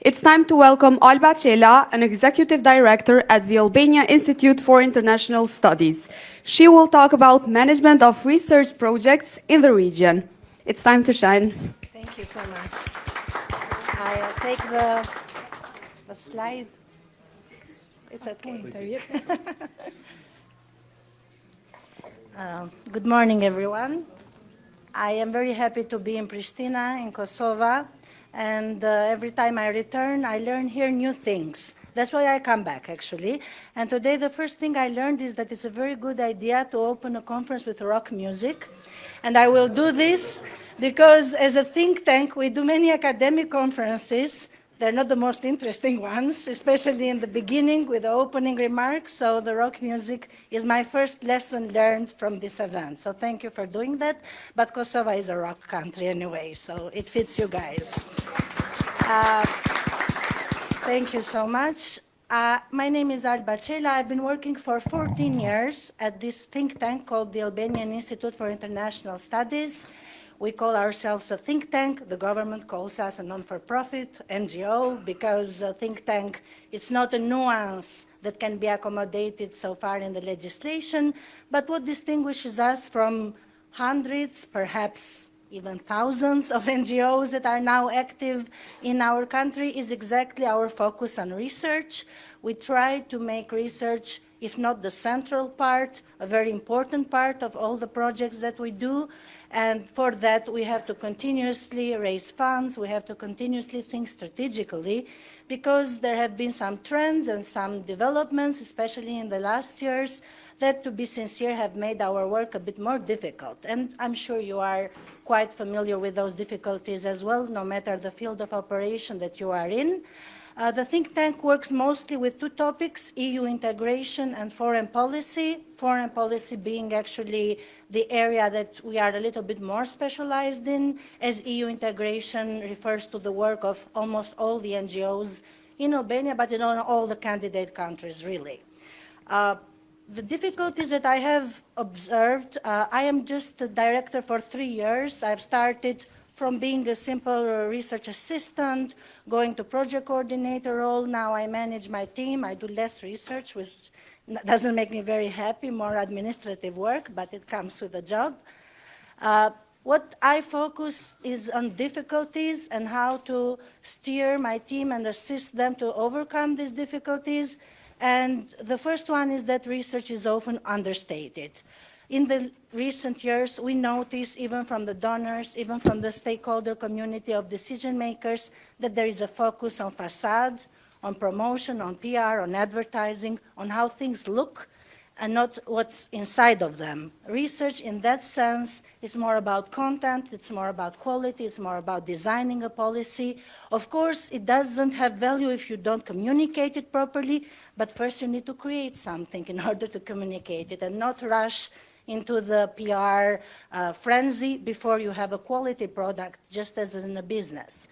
It's time to welcome Alba Cela, an executive director at the Albanian Institute for International Studies. She will talk about management of research projects in the region. It's time to shine. Thank you so much. I'll take the slide. It's okay. Good morning, everyone. I am very happy to be in Pristina, in Kosovo, and every time I return, I learn here new things. That's why I come back, actually. And today, the first thing I learned is that it's a very good idea to open a conference with rock music. And I will do this because as a think tank, we do many academic conferences. They're not the most interesting ones, especially in the beginning with the opening remarks. So the rock music is my first lesson learned from this event. So thank you for doing that. But Kosovo is a rock country anyway, so it fits you guys. Thank you so much. My name is Alba Cela. I've been working for 14 years at this think tank called the Albanian Institute for International Studies. We call ourselves a think tank. The government calls us a non-for-profit NGO because a think tank, it's not a nuance that can be accommodated so far in the legislation, but what distinguishes us from hundreds, perhaps even thousands of NGOs that are now active in our country is exactly our focus on research. We try to make research, if not the central part, a very important part of all the projects that we do. And for that, we have to continuously raise funds. We have to continuously think strategically because there have been some trends and some developments, especially in the last years, that, to be sincere, have made our work a bit more difficult. And I'm sure you are quite familiar with those difficulties as well, no matter the field of operation that you are in. The think tank works mostly with two topics, EU integration and foreign policy. Foreign policy being actually the area that we are a little bit more specialized in, as EU integration refers to the work of almost all the NGOs in Albania, but in all the candidate countries, really. The difficulties that I have observed, I am just a director for 3 years. I've started from being a simple research assistant, going to project coordinator role. Now I manage my team. I do less research, which doesn't make me very happy, more administrative work, but it comes with the job. What I focus is on difficulties and how to steer my team and assist them to overcome these difficulties. And the first one is that research is often understated. In the recent years, we notice, even from the donors, even from the stakeholder community of decision makers, that there is a focus on facade, on promotion, on PR, on advertising, on how things look, and not what's inside of them. Research, in that sense, is more about content, it's more about quality, it's more about designing a policy. Of course, it doesn't have value if you don't communicate it properly, but first you need to create something in order to communicate it and not rush into the PR frenzy before you have a quality product, just as in a business.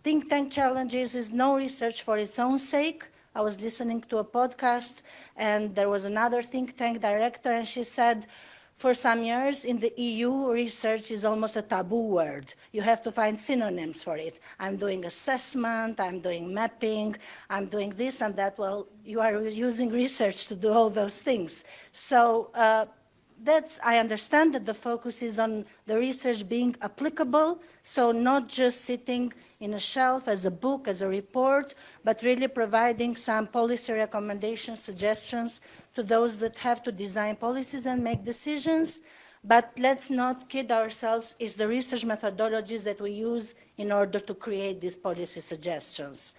Think tank challenges is no research for its own sake. I was listening to a podcast, and there was another think tank director, and she said, for some years in the EU, research is almost a taboo word. You have to find synonyms for it. I'm doing assessment, I'm doing mapping, I'm doing this and that. Well, you are using research to do all those things. So I understand that the focus is on the research being applicable, so not just sitting in a shelf as a book, as a report, but really providing some policy recommendations, suggestions to those that have to design policies and make decisions. But let's not kid ourselves, it's the research methodologies that we use in order to create these policy suggestions.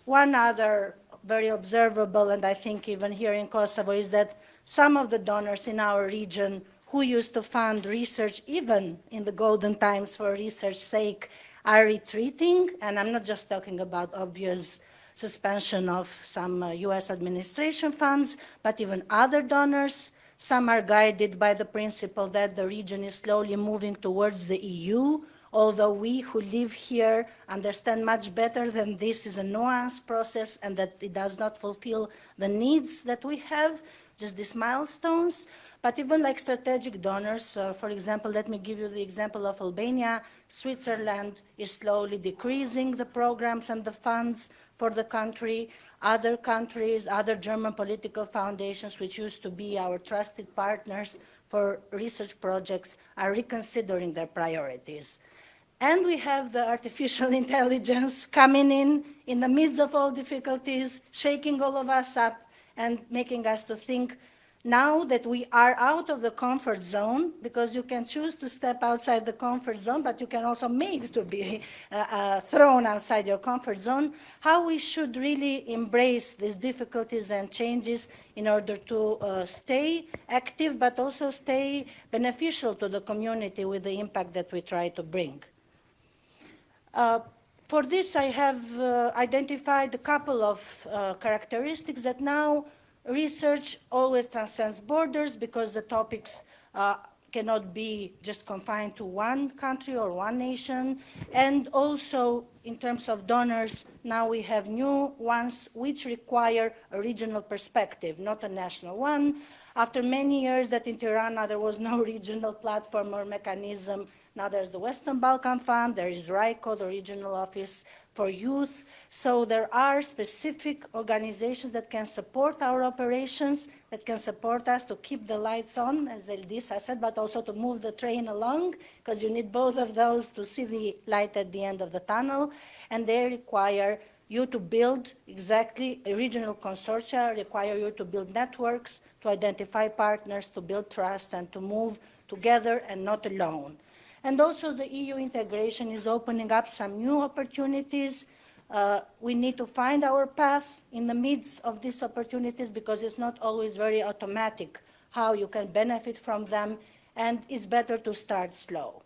One other very observable, and I think even here in Kosovo, is that some of the donors in our region who used to fund research, even in the golden times for research's sake, are retreating. And I'm not just talking about obvious suspension of some US administration funds, but even other donors. Some are guided by the principle that the region is slowly moving towards the EU, although we who live here understand much better than this is a nuanced process and that it does not fulfill the needs that we have. just these milestones, but even like strategic donors. For example, let me give you the example of Albania. Switzerland is slowly decreasing the programs and the funds for the country. Other countries, other German political foundations, which used to be our trusted partners for research projects, are reconsidering their priorities. And we have the artificial intelligence coming in the midst of all difficulties, shaking all of us up and making us to think now that we are out of the comfort zone, because you can choose to step outside the comfort zone, but you can also made to be thrown outside your comfort zone, how we should really embrace these difficulties and changes in order to stay active, but also stay beneficial to the community with the impact that we try to bring. For this, I have identified a couple of characteristics that now research always transcends borders, because the topics cannot be just confined to one country or one nation. And also, in terms of donors, now we have new ones which require a regional perspective, not a national one. After many years that in Tirana there was no regional platform or mechanism, now there's the Western Balkan Fund, there is RICO, the Regional Office for Youth. So there are specific organizations that can support our operations, that can support us to keep the lights on, as Eldisa said, but also to move the train along, because you need both of those to see the light at the end of the tunnel. And they require you to build exactly a regional consortia, require you to build networks, to identify partners, to build trust, and to move together and not alone. And also the EU integration is opening up some new opportunities. We need to find our path in the midst of these opportunities, because it's not always very automatic how you can benefit from them, and it's better to start slow.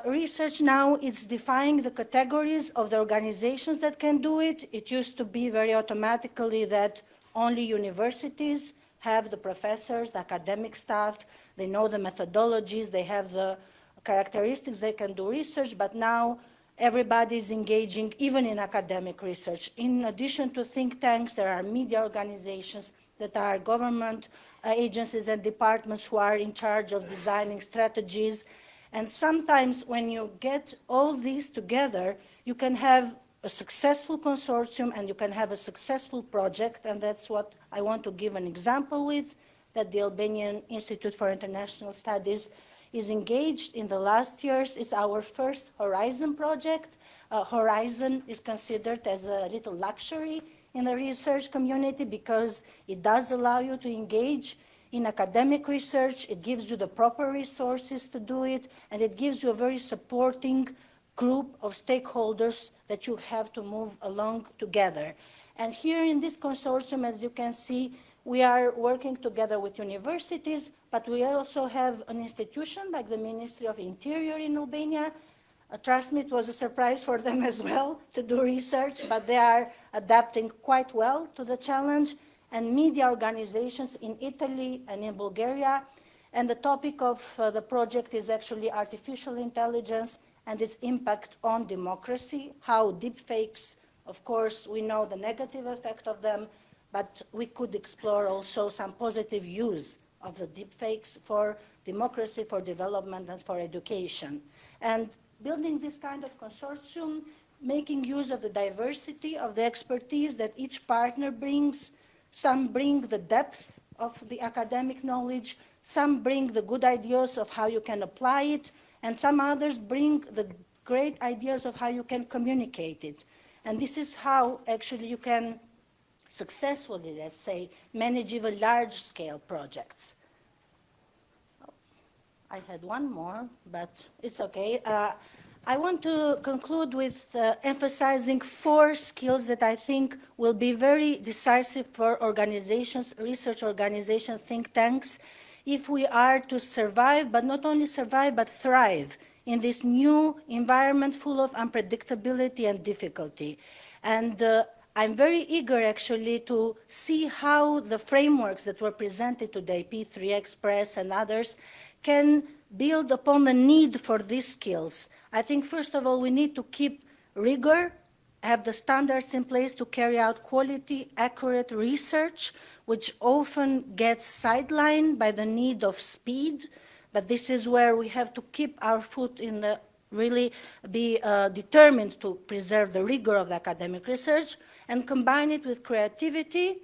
Research now is defining the categories of the organizations that can do it. It used to be very automatically that only universities have the professors, the academic staff, they know the methodologies, they have the characteristics, they can do research, but now everybody is engaging even in academic research. In addition to think tanks, there are media organizations that are government agencies and departments who are in charge of designing strategies. And sometimes when you get all these together, you can have a successful consortium and you can have a successful project, and that's what I want to give an example with, that the Albanian Institute for International Studies is engaged in the last years. It's our first Horizon project. Horizon is considered as a little luxury in the research community because it does allow you to engage in academic research, it gives you the proper resources to do it, and it gives you a very supporting group of stakeholders that you have to move along together. And here in this consortium, as you can see, we are working together with universities, but we also have an institution like the Ministry of Interior in Albania. Trust me, it was a surprise for them as well to do research, but they are adapting quite well to the challenge. And media organizations in Italy and in Bulgaria. And the topic of the project is actually artificial intelligence and its impact on democracy, how deepfakes, of course, we know the negative effect of them, but we could explore also some positive use of the deepfakes for democracy, for development, and for education. And building this kind of consortium, making use of the diversity of the expertise that each partner brings. Some bring the depth of the academic knowledge, some bring the good ideas of how you can apply it, and some others bring the great ideas of how you can communicate it. And this is how actually you can successfully, let's say, manage even large-scale projects. I had one more, but it's okay. I want to conclude with emphasizing 4 skills that I think will be very decisive for organizations, research organizations, think tanks, if we are to survive, but not only survive, but thrive in this new environment full of unpredictability and difficulty. And I'm very eager actually to see how the frameworks that were presented today, P3 Express and others, can build upon the need for these skills. I think, first of all, we need to keep rigor have the standards in place to carry out quality, accurate research, which often gets sidelined by the need of speed. But this is where we have to keep our foot in the, really be determined to preserve the rigor of the academic research and combine it with creativity,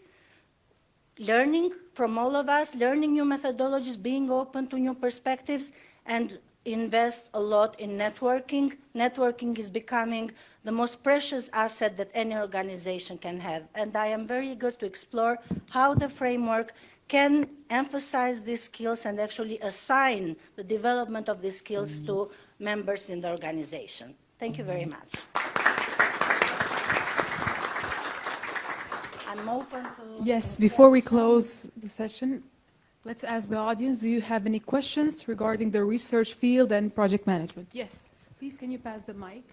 learning from all of us, learning new methodologies, being open to new perspectives, and invest a lot in networking. Networking is becoming the most precious asset that any organization can have. And I am very eager to explore how the framework can emphasize these skills and actually assign the development of these skills to members in the organization. Thank you very much. I'm open to... Yes, before we close the session, let's ask the audience, do you have any questions regarding the research field and project management? Yes, please can you pass the mic?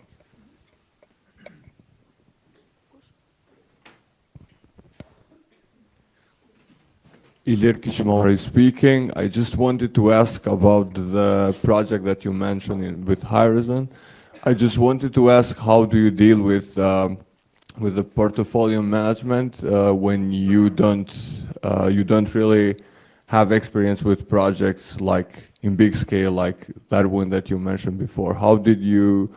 Ilir Kishimori speaking. I just wanted to ask about the project that you mentioned with Horizon. I just wanted to ask, how do you deal with the portfolio management when you don't really have experience with projects like in big scale, like that one that you mentioned before? How did you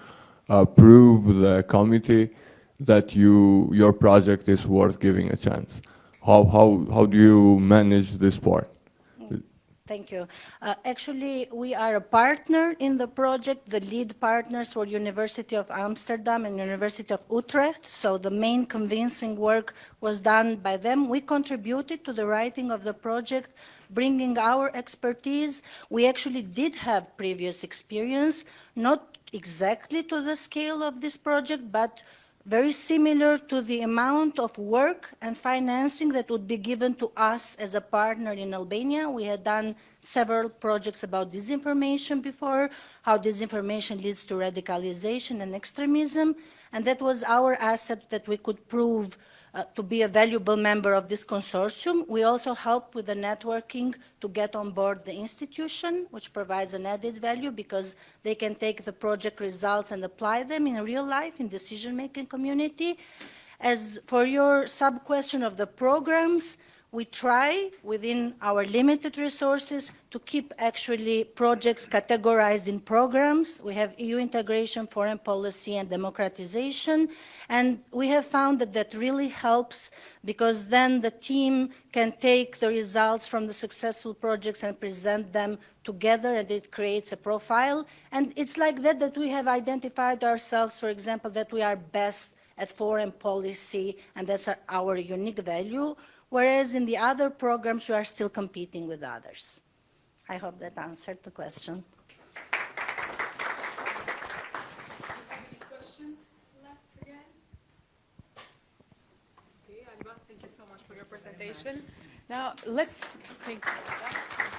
prove the committee that your project is worth giving a chance? How do you manage this part? Thank you. Actually, we are a partner in the project. The lead partners were University of Amsterdam and University of Utrecht, so the main convincing work was done by them. We contributed to the writing of the project, bringing our expertise. We actually did have previous experience, not exactly to the scale of this project, but very similar to the amount of work and financing that would be given to us as a partner in Albania. We had done several projects about disinformation before, how disinformation leads to radicalization and extremism, and that was our asset that we could prove to be a valuable member of this consortium. We also help with the networking to get on board the institution, which provides an added value because they can take the project results and apply them in real life in decision-making community. As for your sub-question of the programs, we try, within our limited resources, to keep actually projects categorized in programs. We have EU integration, foreign policy, and democratization. And we have found that that really helps because then the team can take the results from the successful projects and present them together, and it creates a profile. And it's like that that we have identified ourselves, for example, that we are best at foreign policy, and that's our unique value. Whereas in the other programs, we are still competing with others. I hope that answered the question. Any questions left again? Okay, Alba, thank you so much for your presentation. Now, let's thank you.